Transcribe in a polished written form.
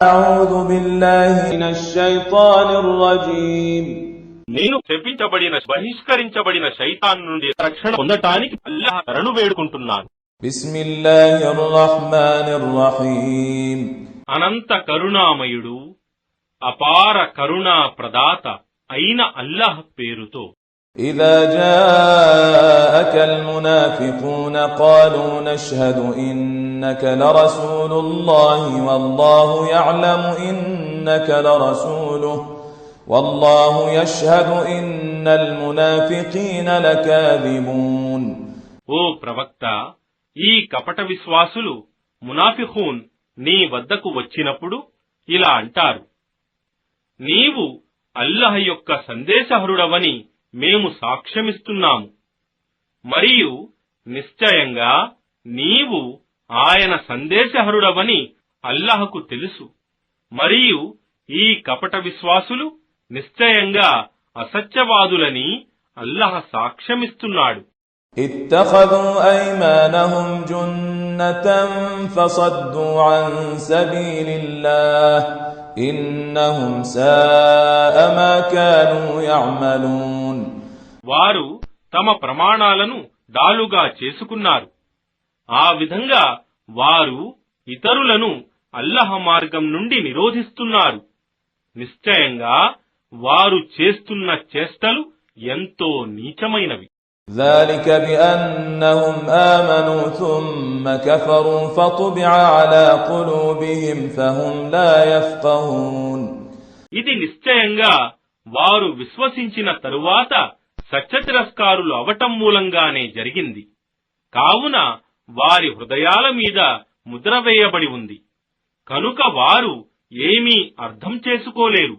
أعوذ بالله من الشيطان الرجيم నేను శపించబడిన బహిష్కరించబడిన శైతాన్ నుండి రక్షణ పొందటానికి అల్లాహ్ శరణు వేడుకుంటున్నాను. بسم الله الرحمن الرحيم అనంత కరుణామయుడు అపార కరుణా ప్రదాత అయిన అల్లాహ్ పేరుతో. إذا جاءك المنافقون قالوا نشهد إنك لرسول الله والله يعلم إنك لرسوله والله يشهد إن المنافقين لكاذبون. ఓ ప్రవక్త, ఈ కపట విశ్వాసులు మునాఫిఖూన్ నీ వద్దకు వచ్చినప్పుడు ఇలా అంటారు, నీవు అల్లాహ్ యొక్క సందేశహరుడవని మేము సాక్ష్యమిస్తున్నాము, మరియు నిశ్చయంగా నీవు ఆయన సందేశహరుడవని అల్లాహకు తెలుసు. మరియు ఈ కపట విశ్వాసులు నిశ్చయంగా అసత్యవాదులని అల్లాహ్ సాక్ష్యమిస్తున్నాడు. اتخذوا أيمانهم جنة فصدوا عن سبيل الله إنهم ساء ما كانوا يعملون. వారు తమ ప్రమాణాలను డాలుగా చేసుకున్నారు. ఆ విధంగా వారు ఇతరులను అల్లాహ్ మార్గం నుండి నిరోధిస్తున్నారు. నిశ్చయంగా వారు చేస్తున్న చేష్టలు ఎంతో నీచమైనవి. ذلك بأنهم آمنوا ثم كفروا فطبع على قلوبهم فهم لا يفقهون. ఇది నిశ్చయంగా వారు విశ్వసించిన తరువాత సత్యతిరస్కారులు అవటం మూలంగానే జరిగింది. కావున వారి హృదయాల మీద ముద్ర వేయబడి ఉంది, కనుక వారు ఏమీ అర్థం చేసుకోలేరు.